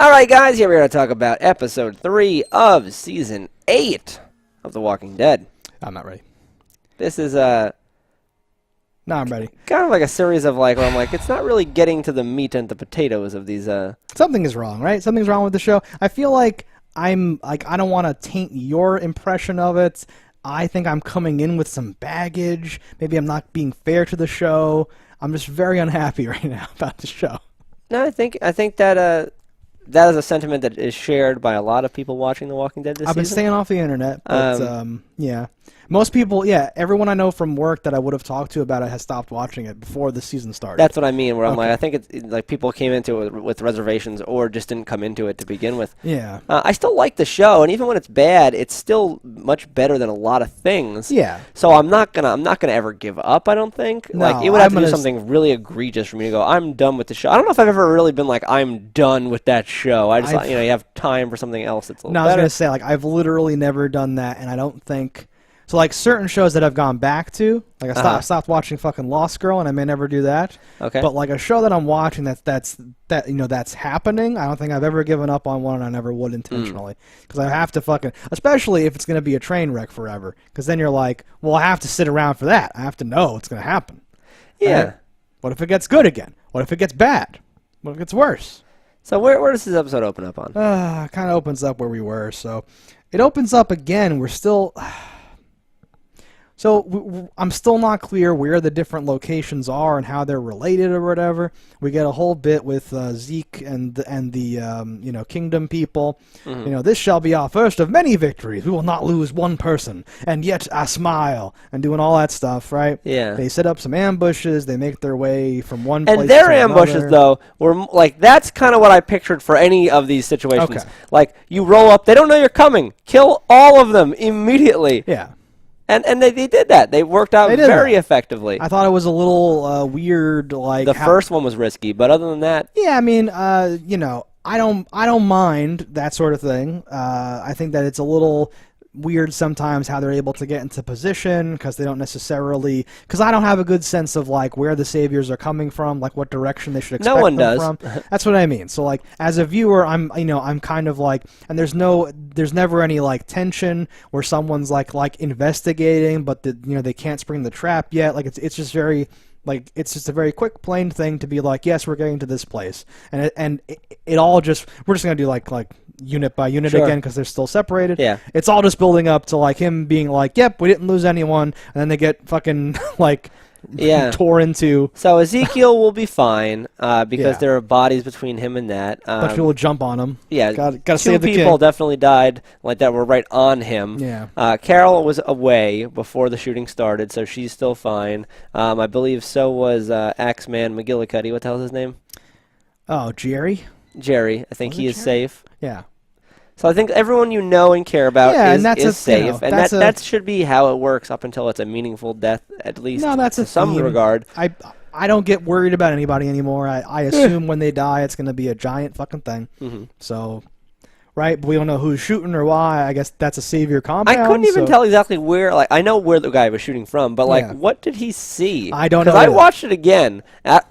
All right, guys, here we are to talk about episode 3 of season 8 of The Walking Dead. I'm not ready. This is No, I'm ready. kind of like a series of where I'm like, it's not really getting to the meat and the potatoes of these. Something is wrong, right? Something's wrong with the show. I feel like I don't want to taint your impression of it. I think I'm coming in with some baggage. Maybe I'm not being fair to the show. I'm just very unhappy right now about the show. No, I think that that is a sentiment that is shared by a lot of people watching The Walking Dead this season. I've been staying off the internet, but yeah. Most people, everyone I know from work that I would have talked to about it has stopped watching it before the season started. That's what I mean, where I'm like, I think it's like people came into it with reservations or just didn't come into it to begin with. Yeah. I still like the show, and even when it's bad, it's still much better than a lot of things. Yeah. So I'm not gonna ever give up, I don't think. No, like, it would have to do something really egregious for me to go, I'm done with the show. I don't know if I've ever really been like, I'm done with that show. I just, you have time for something else that's a little better. I was going to say, like, I've literally never done that, and I don't think... So, like, certain shows that I've gone back to, like, I stopped watching fucking Lost Girl, and I may never do that. Okay. But, like, a show that I'm watching that's happening, I don't think I've ever given up on one, and I never would intentionally. Because I have to fucking... Especially if it's going to be a train wreck forever. Because then you're like, well, I have to sit around for that. I have to know what's going to happen. Yeah. Right? What if it gets good again? What if it gets bad? What if it gets worse? So where does this episode open up on? It kind of opens up where we were. So it opens up again. We're still... So I'm still not clear where the different locations are and how they're related or whatever. We get a whole bit with Zeke and the Kingdom people. This shall be our first of many victories. We will not lose one person, and yet I smile, and doing all that stuff, right? Yeah. They set up some ambushes. They make their way from one place to another. And their ambushes, ambushes, though, were like, that's kind of what I pictured for any of these situations. Okay. Like, you roll up, they don't know you're coming. Kill all of them immediately. Yeah. And they did that. They worked out very effectively. I thought it was a little weird. Like the first one was risky, but other than that, yeah. I mean, I don't mind that sort of thing. I think that it's a little weird sometimes how they're able to get into position because they don't necessarily. Because I don't have a good sense of like where the saviors are coming from, like what direction they should expect no one them does. from. That's what I mean. So like as a viewer, I'm kind of like, and there's never any like tension where someone's like investigating, but they can't spring the trap yet. Like it's just very. Like, it's just a very quick, plain thing to be like, yes, we're getting to this place. And it all just, we're just going to do like unit by unit again because they're still separated. Yeah. It's all just building up to like him being like, yep, we didn't lose anyone. And then they get fucking like tore into. So Ezekiel will be fine because there are bodies between him and that. A bunch of people jump on him. Yeah. Gotta save the kid. 2 people definitely died like that were right on him. Yeah. Carol was away before the shooting started, so she's still fine. I believe so was Axeman McGillicuddy. What the hell's his name? Oh, Jerry? Jerry. I think he is safe. Yeah. So I think everyone you know and care about is safe, and that should be how it works up until it's a meaningful death, at least that's in some regard. I don't get worried about anybody anymore. I assume when they die, it's going to be a giant fucking thing. Mm-hmm. So, right? But we don't know who's shooting or why. I guess that's a savior compound. I couldn't even tell exactly where. Like, I know where the guy was shooting from, but what did he see? I don't know. Because I watched it again. I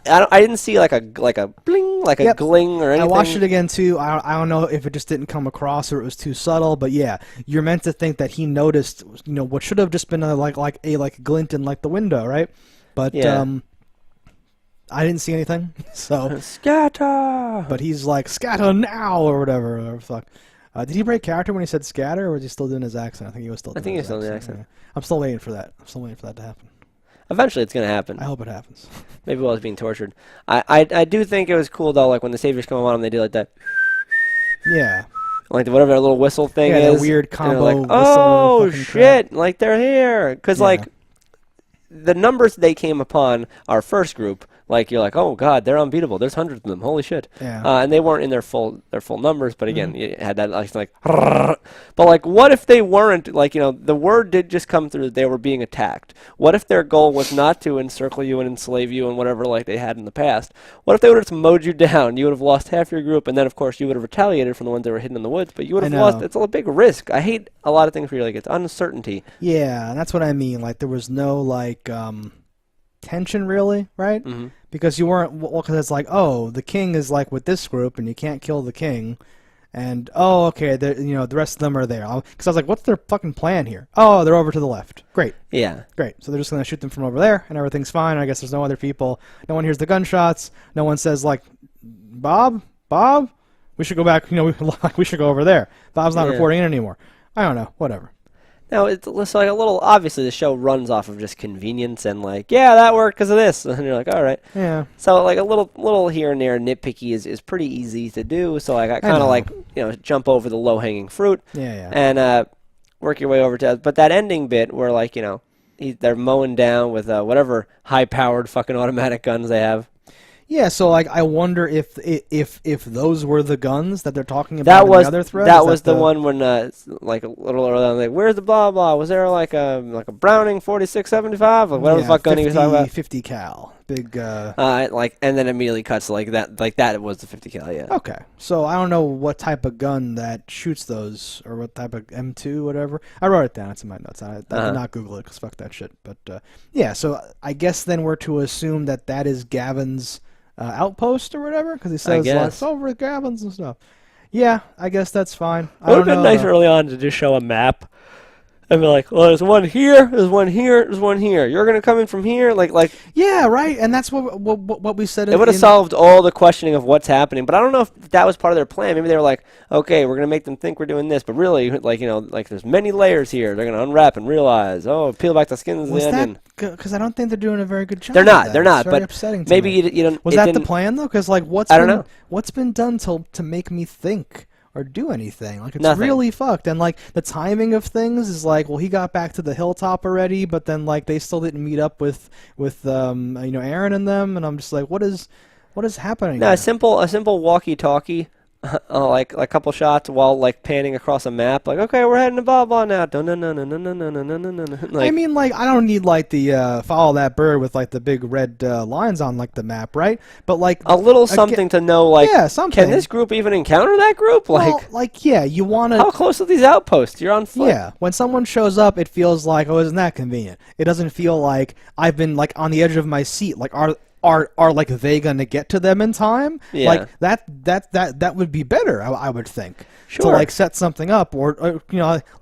didn't see like a bling, like a gling or anything. I watched it again too. I don't know if it just didn't come across or it was too subtle, but yeah, you're meant to think that he noticed, what should have just been a glint in like the window, right? But I didn't see anything, so scatter. But he's like scatter now or whatever. Fuck. Did he break character when he said scatter, or was he still doing his accent? I think he was still. I think he was still doing the accent. Yeah. I'm still waiting for that. I'm still waiting for that to happen. Eventually, it's gonna happen. I hope it happens. Maybe while he's being tortured. I do think it was cool though. Like when the saviors come on him, they do like that. Yeah. Like whatever that little whistle thing is. That weird combo. Like, oh shit! Like they're here because like the numbers they came upon our first group. Like you're like, oh god, they're unbeatable. There's hundreds of them. Holy shit! Yeah. And they weren't in their full numbers, but again, you had that like. But like, what if they weren't like the word did just come through that they were being attacked? What if their goal was not to encircle you and enslave you and whatever like they had in the past? What if they would have just mowed you down? You would have lost half your group, and then of course you would have retaliated from the ones that were hidden in the woods. But you would have lost. It's a big risk. I hate a lot of things where you're like it's uncertainty. Yeah, that's what I mean. Like there was no like tension really, right? Mm-hmm. Because you weren't, well, because it's like, oh, the king is like with this group, and you can't kill the king, and oh, okay, the rest of them are there. Because I was like, what's their fucking plan here? Oh, they're over to the left. Great, Yeah. great. So they're just gonna shoot them from over there, and everything's fine. I guess there's no other people. No one hears the gunshots. No one says like, Bob, we should go back. We should go over there. Bob's not Yeah. reporting in anymore. I don't know. Whatever. Now, it's like a little, obviously the show runs off of just convenience and like, yeah, that worked because of this. And you're like, all right. Yeah. So like a little here and there nitpicky is pretty easy to do. So like I kind know. of like, jump over the low-hanging fruit Yeah. and work your way over to, but that ending bit where like, they're mowing down with whatever high-powered fucking automatic guns they have. Yeah, so like I wonder if those were the guns that they're talking about in the other thread. That was the one when like a little earlier on, like, where's the blah blah? Was there like a Browning 4675 or whatever the fuck gun he was talking about? 50 cal, big. And then immediately cuts like that was the 50 cal, yeah. Okay, so I don't know what type of gun that shoots those, or what type of M2, whatever. I wrote it down. It's in my notes. I did not Google it because fuck that shit. But yeah, so I guess then we're to assume that is Gavin's outpost or whatever, because he says like, it's over at Gavin's and stuff. Yeah, I guess that's fine. It would have been nice early on to just show a map and be like, well, there's one here, there's one here, there's one here. You're gonna come in from here, like. Yeah, right. And that's what we said. It would have solved all the questioning of what's happening. But I don't know if that was part of their plan. Maybe they were like, okay, we're gonna make them think we're doing this, but really, like there's many layers here. They're gonna unwrap and realize, oh, peel back the skins of the onion. Because I don't think they're doing a very good job. They're not. It's very but upsetting to maybe me. you don't. Was that the plan though? Because like, I don't know. What's been done to make me think or do anything? Like, it's Nothing. really fucked. And like the timing of things is like, well, he got back to the hilltop already, but then like they still didn't meet up with Aaron and them, and I'm just like, what is happening? No, a simple walkie-talkie. Like a couple shots while like panning across a map, like, okay, we're heading to blah blah now. I mean, like, I don't need like the follow that bird with like the big red lines on like the map, right? But like a little something to know, like, yeah, something. Can this group even encounter that group? Like, yeah, you want to. How close are these outposts? You're on foot. Yeah, when someone shows up, it feels like, oh, isn't that convenient? It doesn't feel like I've been like on the edge of my seat. Like, are like they gonna get to them in time? Yeah. Like that would be better, I would think. Sure. To like set something up, or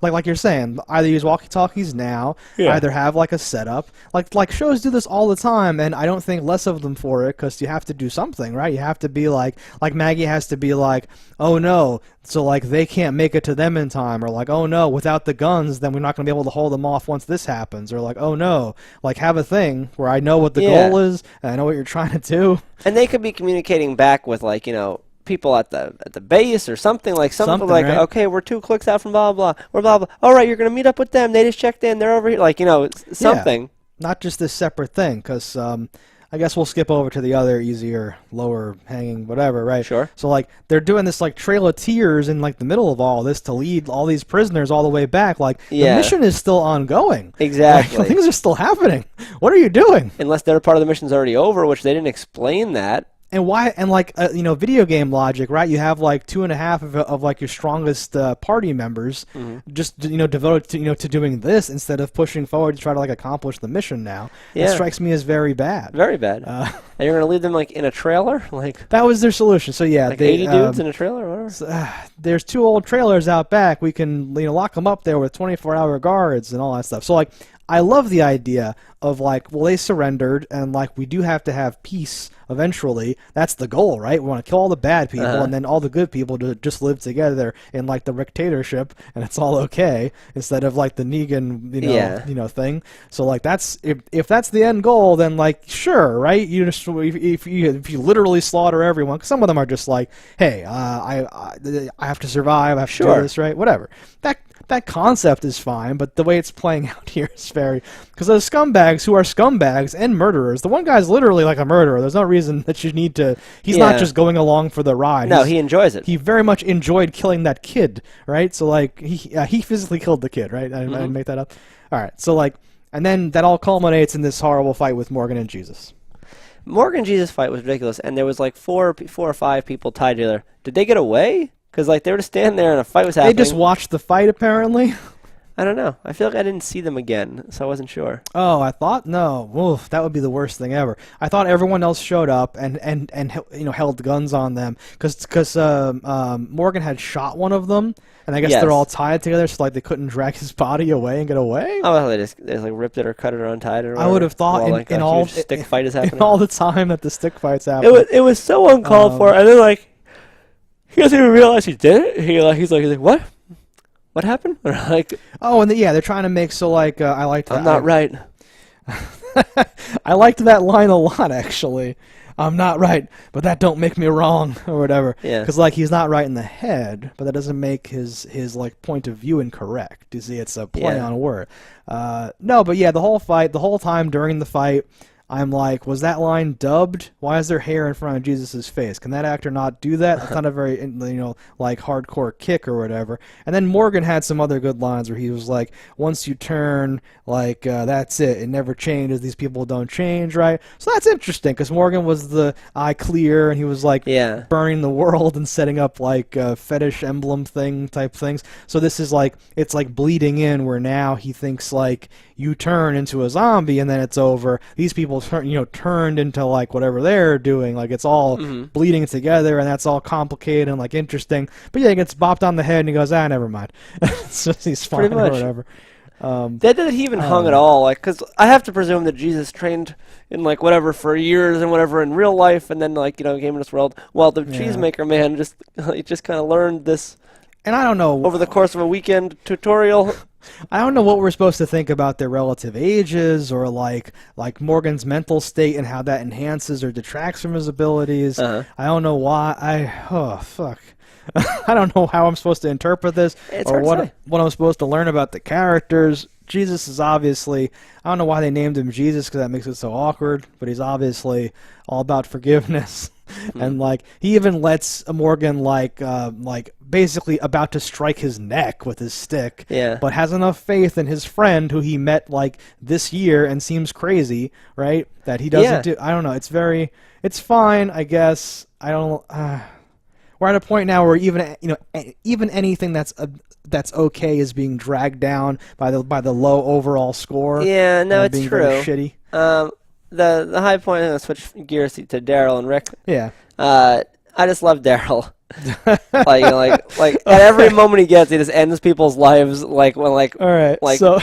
like you're saying, either use walkie-talkies now, either have like a setup. Like shows do this all the time, and I don't think less of them for it, because you have to do something, right? You have to be like Maggie has to be like, oh no, so like they can't make it to them in time, or like, oh no, without the guns, then we're not gonna be able to hold them off once this happens, or like, oh no, like have a thing where I know what the goal is and I know what you're trying to do. And they could be communicating back with like people at the base or something like right? Okay, we're 2 clicks out from blah blah, we're blah blah. All right, you're gonna meet up with them. They just checked in. They're over here. Like something. Yeah, not just this separate thing, because I guess we'll skip over to the other easier, lower hanging whatever, right? Sure. So like they're doing this like Trail of Tears in like the middle of all this to lead all these prisoners all the way back. Like the mission is still ongoing. Exactly. Like, things are still happening. What are you doing? Unless their part of the mission's already over, which they didn't explain that. And why? And like video game logic, right? You have like 2.5 of like your strongest party members, just devoted to doing this instead of pushing forward to try to like accomplish the mission. Now it strikes me as very bad. Very bad. And you're gonna leave them like in a trailer, like that was their solution. So yeah, like 80 dudes in a trailer, or whatever. There's 2 old trailers out back. We can lock them up there with 24-hour guards and all that stuff. So like, I love the idea of like, well, they surrendered, and like we do have to have peace eventually. That's the goal, right? We want to kill all the bad people, and then all the good people to just live together in like the dictatorship, and it's all okay, instead of like the Negan, thing. So like, that's if that's the end goal, then like, sure, right? You just if you literally slaughter everyone, 'cause some of them are just like, hey, I have to survive, I have to do this, right? Whatever. That concept is fine, but the way it's playing out here is very... Because those scumbags who are scumbags and murderers, the one guy's literally like a murderer. There's no reason that you need to... He's not just going along for the ride. No, he enjoys it. He very much enjoyed killing that kid, right? So, like, he physically killed the kid, right? I didn't make that up. All right, so, like... And then that all culminates in this horrible fight with Morgan and Jesus. Morgan and Jesus fight was ridiculous, and there was like four or five people tied together. Did they get away? Because like they were just standing there and a fight was happening. They just watched the fight, apparently. I don't know. I feel like I didn't see them again, so I wasn't sure. Oh, I thought no. Oof, that would be the worst thing ever. I thought everyone else showed up and held guns on them because Morgan had shot one of them, and I guess they're Yes. all tied together, so like they couldn't drag his body away and get away. Oh, well, they just like ripped it or cut it or untied it. Or I would have thought while, like, in a all huge stick fight is happening. in all the time that the stick fights happen. It was so uncalled for, and then like he doesn't even realize he did it. He's like what? What happened? Or like Oh, and they're trying to make so like I liked I'm not right. I liked that line a lot actually. I'm not right, but that don't make me wrong or whatever. Yeah. Because like he's not right in the head, but that doesn't make his like point of view incorrect. You see, it's a play on a word. No, but yeah, the whole time during the fight, I'm like, was that line dubbed? Why is there hair in front of Jesus' face? Can that actor not do that? That's not a very, like hardcore kick or whatever. And then Morgan had some other good lines where he was like, once you turn, like, that's it. It never changes. These people don't change, right? So that's interesting because Morgan was the eye clear and he was like burning the world and setting up like fetish emblem thing type things. So this is like, it's like bleeding in where now he thinks like you turn into a zombie and then it's over. These people turned into like whatever they're doing, like it's all bleeding together, and that's all complicated and like interesting. But yeah, he gets bopped on the head and he goes, never mind. It's just he's fine or whatever. That he even hung at all, like, because I have to presume that Jesus trained in like whatever for years and whatever in real life, and then like came in this world. Well, the cheesemaker man just kind of learned this, and I don't know over the course of a weekend tutorial. I don't know what we're supposed to think about their relative ages or like Morgan's mental state and how that enhances or detracts from his abilities. I don't know why. Oh fuck. I don't know how I'm supposed to interpret this or what I'm supposed to learn about the characters. Jesus is obviously, I don't know why they named him Jesus because that makes it so awkward, but he's obviously all about forgiveness. And like he even lets Morgan like basically about to strike his neck with his stick, but has enough faith in his friend who he met like this year and seems crazy, right? That he doesn't do. I don't know. It's fine, I guess. I don't. We're at a point now where even anything that's okay is being dragged down by the low overall score. Yeah, no, it's being true. Very shitty. The high point. I'm gonna switch gears to Daryl and Rick. Yeah. I just love Daryl. like at every moment he gets, he just ends people's lives. All right. So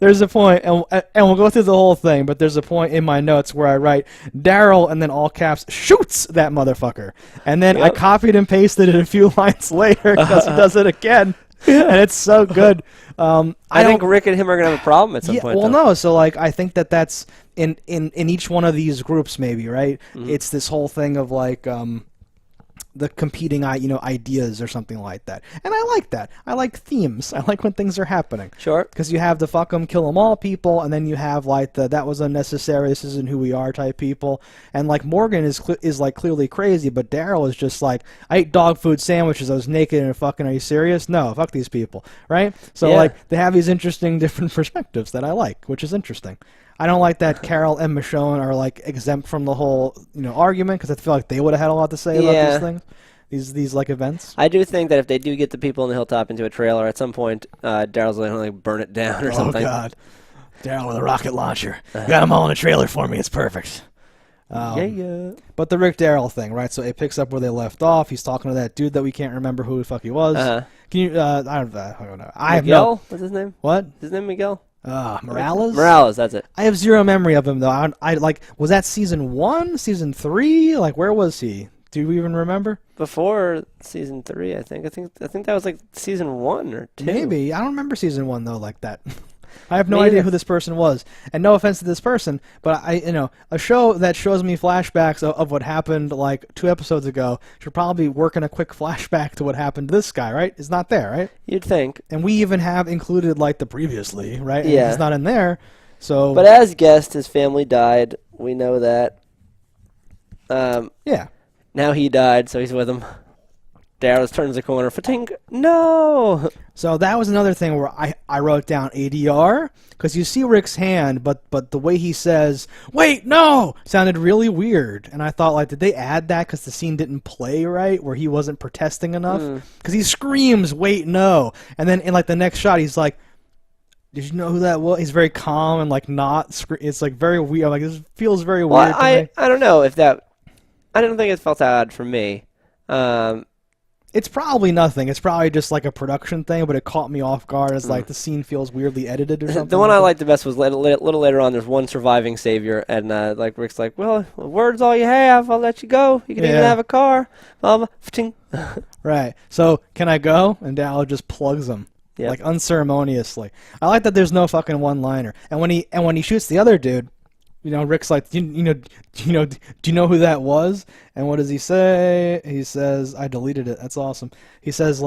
there's a point, and we'll go through the whole thing. But there's a point in my notes where I write Daryl, and then all caps shoots that motherfucker, and then I copied and pasted it a few lines later because he does it again. And it's so good. I think Rick and him are gonna have a problem at some point. Well, no. So like, I think that's in each one of these groups, maybe, right? It's this whole thing of like the competing ideas or something like that, and I like that. I like themes. I like when things are happening. Sure. Because you have the fuck 'em, kill 'em all people, and then you have like the that was unnecessary, this isn't who we are type people, and like Morgan is like clearly crazy, but Daryl is just like, I ate dog food sandwiches, I was naked and fucking, are you serious? No, fuck these people, right? So like they have these interesting different perspectives that I like, which is interesting. I don't like that Carol and Michonne are like exempt from the whole argument because I feel like they would have had a lot to say about these things, these like events. I do think that if they do get the people in the hilltop into a trailer at some point, Daryl's going to like burn it down or something. Oh God, Daryl with a rocket launcher, got them all in a trailer for me. It's perfect. But the Rick Daryl thing, right? So it picks up where they left off. He's talking to that dude that we can't remember who the fuck he was. Can you? I don't know. I have Miguel? What's his name? What? Is his name Miguel? Morales? Morales, that's it. I have zero memory of him though. I like, was that season 1, season 3? Like, where was he? Do you even remember? Before season 3, I think. I think that was like season 1 or 2. Maybe. I don't remember season 1 though like that. I have no idea who this person was, and no offense to this person, but a show that shows me flashbacks of what happened like 2 episodes ago should probably work in a quick flashback to what happened to this guy, right? It's not there, right? You'd think. And we even have included like the previously, right? And he's not in there, so. But as guessed, his family died. We know that. Yeah. Now he died, so he's with him. Dallas turns the corner. Fatink, no. So that was another thing where I wrote down ADR, because you see Rick's hand, but the way he says, wait, no, sounded really weird. And I thought, like, did they add that because the scene didn't play right, where he wasn't protesting enough? Because he screams, wait, no. And then in, like, the next shot, he's like, did you know who that was? He's very calm and, like, not, it's, like, very weird. Like, this feels very weird to me. I don't know if that, I don't think it felt odd for me. It's probably nothing. It's probably just like a production thing, but it caught me off guard. It's like the scene feels weirdly edited or something. The one I liked the best was a little later on. There's one surviving savior, and like Rick's like, "Well, word's all you have. I'll let you go. You can even have a car." Right. So can I go? And Dallas just plugs him, like unceremoniously. I like that there's no fucking one-liner. And when he shoots the other dude, you know, Rick's like, do you know who that was? And what does he say? He says, I deleted it. That's awesome. He says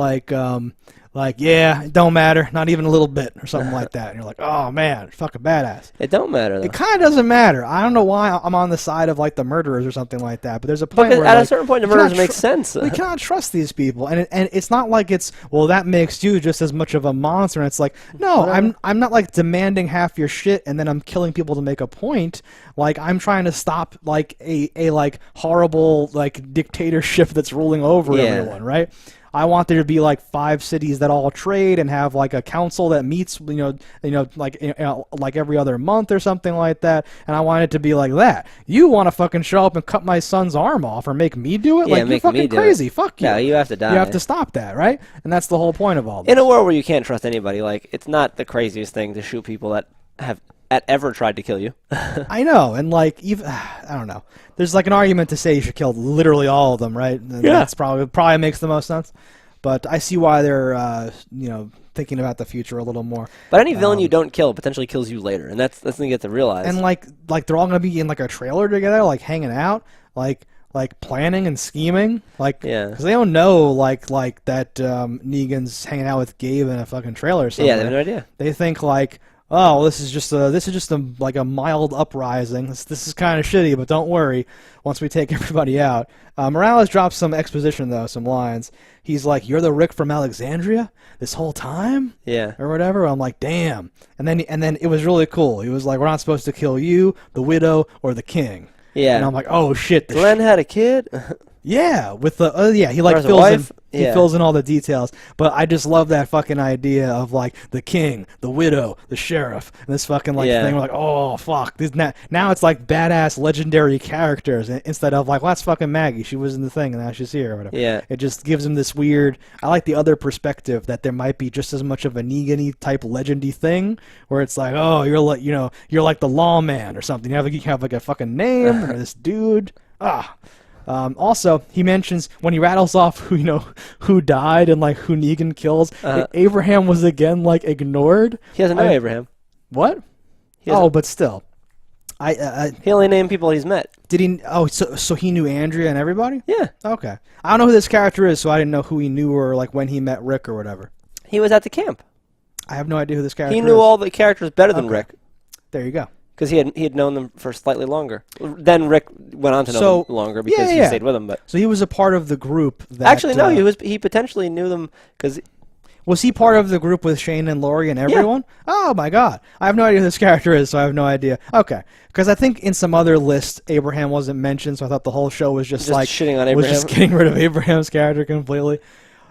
yeah, it don't matter, not even a little bit, or something like that. And you're like, oh man, fucking badass. It don't matter though. It kind of doesn't matter. I don't know why I'm on the side of like the murderers or something like that, but there's a point because where at like, a certain point the murderers make sense. We cannot trust these people, and it's not like it's that makes you just as much of a monster. And it's like, no, I'm not like demanding half your shit and then I'm killing people to make a point. Like I'm trying to stop like a like horrible like dictatorship that's ruling over everyone, right? I want there to be like 5 cities that all trade and have like a council that meets, like every other month or something like that. And I want it to be like that. You want to fucking show up and cut my son's arm off or make me do it? Like you're fucking crazy. Fuck you. Yeah, you have to die. You have to stop that, right? And that's the whole point of all this. In a world where you can't trust anybody, like it's not the craziest thing to shoot people that have ever tried to kill you. I know, and like even I don't know. There's like an argument to say you should kill literally all of them, right? And that's probably makes the most sense. But I see why they're thinking about the future a little more. But any villain you don't kill potentially kills you later, and that's the thing you get to realize. And like they're all gonna be in like a trailer together, like hanging out, like planning and scheming, like because they don't know like that Negan's hanging out with Gabe in a fucking trailer or something. Yeah, they have no idea. They think like, oh, this is just like a mild uprising. This is kind of shitty, but don't worry. Once we take everybody out, Morales drops some exposition though, some lines. He's like, "You're the Rick from Alexandria this whole time," or whatever. I'm like, "Damn!" And then it was really cool. He was like, "We're not supposed to kill you, the widow, or the king." Yeah. And I'm like, "Oh shit!" Glenn had a kid. Yeah, with the he like fills in all the details. But I just love that fucking idea of like the king, the widow, the sheriff, and this fucking like thing. We're like, oh fuck, now it's like badass legendary characters instead of like, well, that's fucking Maggie. She was in the thing and now she's here or whatever. Yeah, it just gives him this weird. I like the other perspective that there might be just as much of a Negan-y type legendy thing where it's like, oh, you're like the lawman or something. You have like a fucking name or this dude. Also, he mentions when he rattles off who died and like who Negan kills. Abraham was again like ignored. He doesn't know Abraham. What? But still, he only named people he's met. Did he? Oh, so he knew Andrea and everybody? Yeah. Okay. I don't know who this character is, so I didn't know who he knew or like when he met Rick or whatever. He was at the camp. I have no idea who this character is. He knew all the characters better than Rick. There you go. Because he had known them for slightly longer. Then Rick went on to know them longer because he stayed with them. But so he was a part of the group that... Actually, no, he potentially knew them because... Was he part of the group with Shane and Laurie and everyone? Yeah. Oh my god. I have no idea who this character is, so I have no idea. Okay. Because I think in some other list, Abraham wasn't mentioned, so I thought the whole show was just like... shitting on Abraham. Was just getting rid of Abraham's character completely.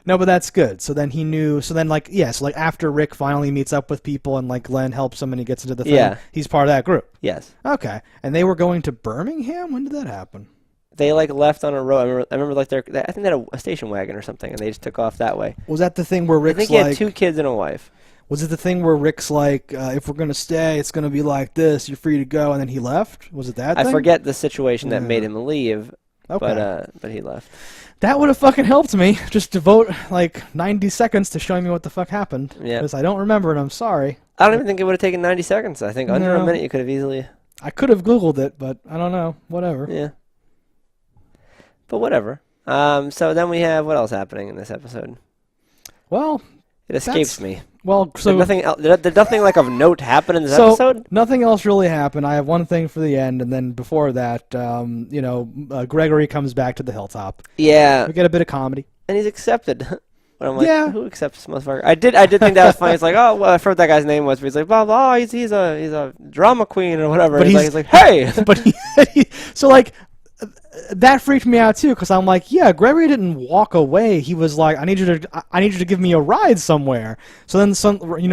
No, but that's good. So then he knew. So then, like, so like after Rick finally meets up with people and like Glenn helps him and he gets into the thing, he's part of that group. Yes. Okay. And they were going to Birmingham. When did that happen? They like left on a road. I remember like I think they had a station wagon or something, and they just took off that way. Was that the thing where Rick's I think he had 2 kids and a wife. Was it the thing where Rick's like, if we're gonna stay, it's gonna be like this. You're free to go, and then he left? Was it that? I forget the situation that made him leave. Okay. But he left. That would have fucking helped me. Just devote like 90 seconds to showing me what the fuck happened. Yeah. Because I don't remember it. I'm sorry. I don't even think it would have taken 90 seconds. I think under a minute you could have easily... I could have Googled it, but I don't know. Whatever. Yeah. But whatever. So then we have... What else happening in this episode? Well... It escapes me. Well, so... Did nothing like of note happen in this episode? Nothing else really happened. I have one thing for the end, and then before that, Gregory comes back to the hilltop. Yeah. We get a bit of comedy. and he's accepted. But I'm like, Yeah. who accepts this motherfucker? I did think that was funny. It's like, oh, well, I forgot what that guy's name was, but he's like, blah blah. Oh, he's a drama queen or whatever. But He's like, hey. but so like that freaked me out too because I'm like, yeah, Gregory didn't walk away. He was like, I need you to give me a ride somewhere. So then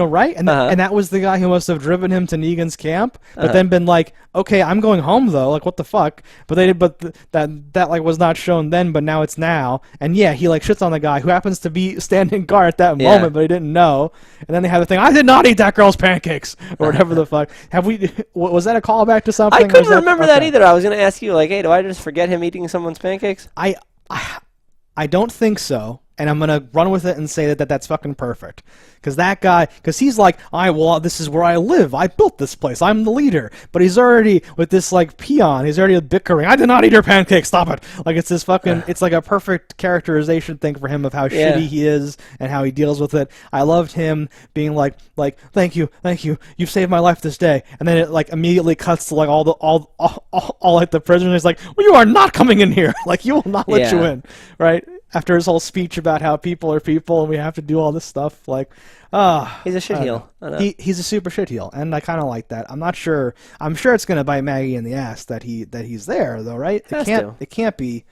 right? And and that was the guy who must have driven him to Negan's camp, but then been like, okay, I'm going home though. Like, what the fuck? But that like was not shown then, but now it's now. And yeah, he like shits on the guy who happens to be standing guard at that moment, but he didn't know. And then they have the thing, I did not eat that girl's pancakes or whatever the fuck. Was that a callback to something? I couldn't remember that either. I was gonna ask you like, hey, do I just forget him eating someone's pancakes? I don't think so, and I'm gonna run with it and say that's fucking perfect. Because that guy, he's like, this is where I live. I built this place. I'm the leader. But he's already with this like peon. He's already bickering. I did not eat your pancakes. Stop it. Like it's this fucking. It's like a perfect characterization thing for him of how shitty he is and how he deals with it. I loved him being like, thank you, you've saved my life this day. And then it like immediately cuts to like all like the prisoners like, well, you are not coming in here. Like you will not let you in, right? After his whole speech about how people are people and we have to do all this stuff, like, he's a shitheel. He's a super shitheel, and I kind of like that. I'm not sure. I'm sure it's gonna bite Maggie in the ass that he's there, though, right? It can't be.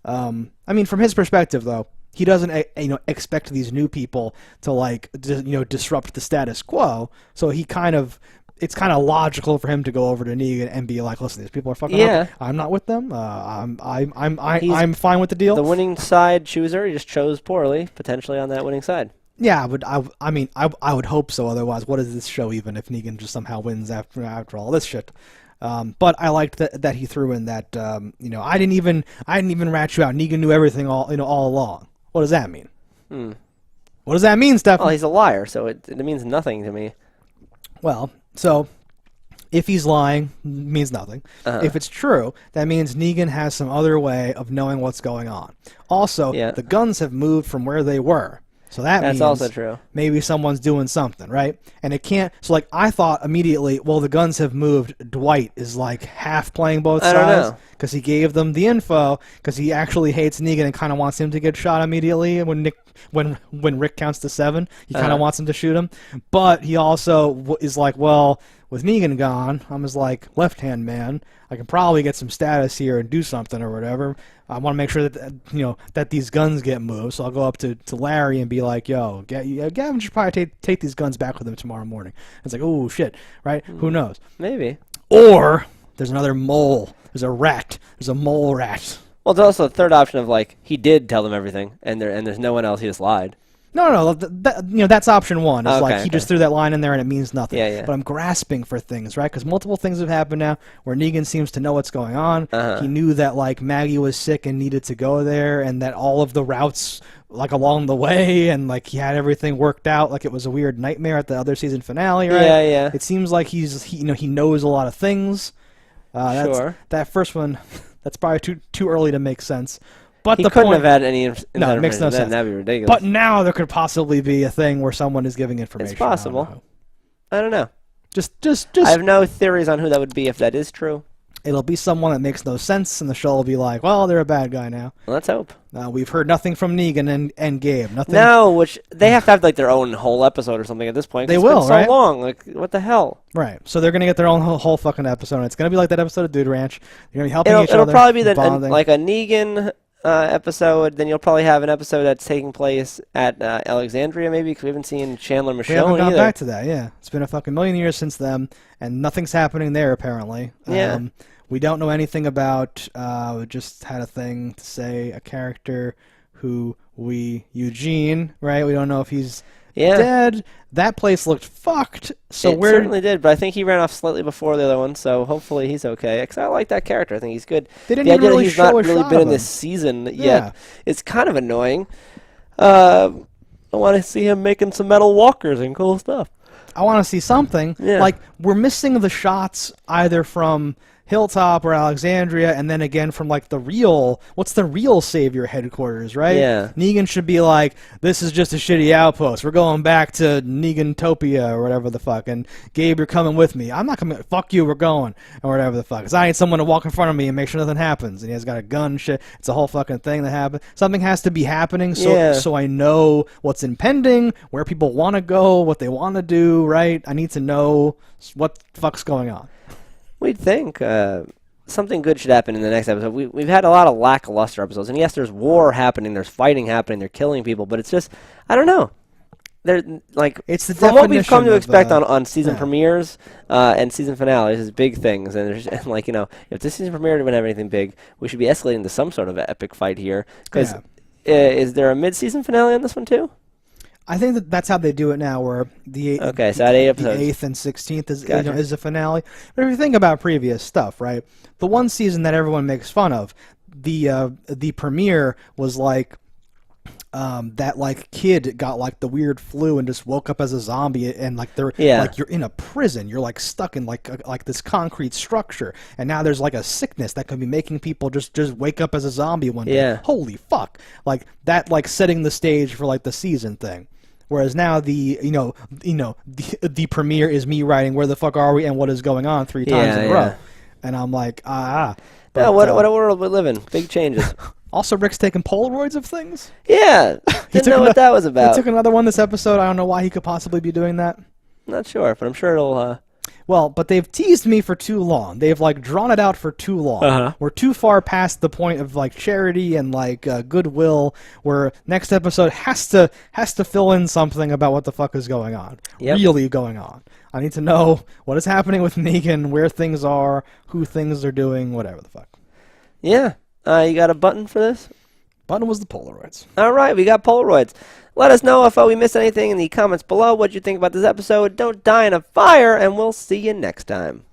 I mean, from his perspective, though, he doesn't expect these new people to like disrupt the status quo. So he kind of. It's kind of logical for him to go over to Negan and be like, "Listen, these people are fucking up. I'm not with them. I'm fine with the deal." The winning side chooser. He just chose poorly, potentially on that winning side. Yeah, but I mean, I would hope so. Otherwise, what is this show even if Negan just somehow wins after all this shit? But I liked that he threw in that I didn't even rat you out. Negan knew everything all along. What does that mean? What does that mean, Steph? Well, he's a liar, so it means nothing to me. Well. So, if he's lying, it means nothing. If it's true, that means Negan has some other way of knowing what's going on. Also, the guns have moved from where they were. So that's means also true. Maybe someone's doing something, right? And it can't... So, like, I thought immediately, well, the guns have moved. Dwight is, like, half playing both sides. Because he gave them the info, because he actually hates Negan and kind of wants him to get shot immediately when Rick counts to 7. He kind of wants him to shoot him. But he also is like, well, with Negan gone, I'm his, like, left-hand man. I can probably get some status here and do something or whatever. I want to make sure that that these guns get moved. So I'll go up to Larry and be like, "Yo, Gavin should probably take these guns back with him tomorrow morning." It's like, oh shit, right? Who knows? Maybe. Or there's another mole. There's a rat. There's a mole rat. Well, there's also a third option of like he did tell them everything, and there's no one else. He just lied. No. That's option one. It's he just threw that line in there and it means nothing. Yeah. But I'm grasping for things, right? Because multiple things have happened now where Negan seems to know what's going on. He knew that like Maggie was sick and needed to go there, and that all of the routes like along the way, and like he had everything worked out. Like it was a weird nightmare at the other season finale, right? Yeah. It seems like he knows a lot of things. Sure. That first one, that's probably too early to make sense. But he couldn't have had any no, it makes no sense. That'd be ridiculous. But now there could possibly be a thing where someone is giving information. It's possible. I don't know. Just. I have no theories on who that would be if that is true. It'll be someone that makes no sense, and the show will be like, well, they're a bad guy now. Well, let's hope. We've heard nothing from Negan and Gabe. Nothing. No, which they have to have like their own whole episode or something at this point. They will, it's been right? so long. Like, what the hell? Right. So they're gonna get their own whole fucking episode. And it's gonna be like that episode of Dude Ranch. They're gonna be helping each other. It'll probably be like a Negan episode. Then you'll probably have an episode that's taking place at Alexandria, maybe, because we haven't seen Chandler Michonne We haven't gone either. back to that. Yeah, it's been a fucking million years since then, and nothing's happening there apparently. Yeah. We don't know anything about. We just had a thing to say a character who Eugene, right? We don't know if he's dead. That place looked fucked. So it certainly did, but I think he ran off slightly before the other one, so hopefully he's okay. Because I like that character. I think he's good. They didn't even really he's show not a really shot been of in him. this season yet. It's kind of annoying. I want to see him making some metal walkers and cool stuff. I want to see something. Yeah. Like, we're missing the shots either from Hilltop or Alexandria, and then again from like what's the real Savior headquarters, right? Yeah. Negan should be like, this is just a shitty outpost. We're going back to Negantopia or whatever the fuck. And Gabe, you're coming with me. I'm not coming. Fuck you. We're going or whatever the fuck. Because I need someone to walk in front of me and make sure nothing happens. And he has got a gun. And shit. It's a whole fucking thing that happened. Something has to be happening so I know what's impending, where people want to go, what they want to do. Right? I need to know what the fuck's going on. We'd think something good should happen in the next episode. We've had a lot of lackluster episodes, and yes, there's war happening, there's fighting happening, they're killing people, but it's just, I don't know. They're like, it's the from what we've come to definition expect of, on season premieres and season finales is big things, and like, you know, if this season premiere didn't have anything big, we should be escalating to some sort of epic fight here. Because is there a mid-season finale on this one too? I think that's how they do it now, where the so at 8 episodes. The 8th and 16th is is a finale. But if you think about previous stuff, right? The one season that everyone makes fun of, the premiere was like that like kid got like the weird flu and just woke up as a zombie, and like like you're in a prison, you're like stuck in like this concrete structure, and now there's like a sickness that could be making people just wake up as a zombie one day. Yeah. Holy fuck! Like that, like setting the stage for like the season thing. Whereas now the the premiere is me writing where the fuck are we and what is going on 3 times in a row, and I'm like But, what a world we live in. Big changes. Also, Rick's taking Polaroids of things. Yeah, didn't know what that was about. He took another one this episode. I don't know why he could possibly be doing that. Not sure, but I'm sure it'll. Well, but they've teased me for too long. They've like drawn it out for too long. We're too far past the point of like charity and like goodwill. Where next episode has to fill in something about what the fuck is going on. Yep. Really going on. I need to know what is happening with Negan, where things are, who things are doing, whatever the fuck. Yeah. You got a button for this? Button was the Polaroids. All right, we got Polaroids. Let us know if we missed anything in the comments below. What you think about this episode? Don't die in a fire, and we'll see you next time.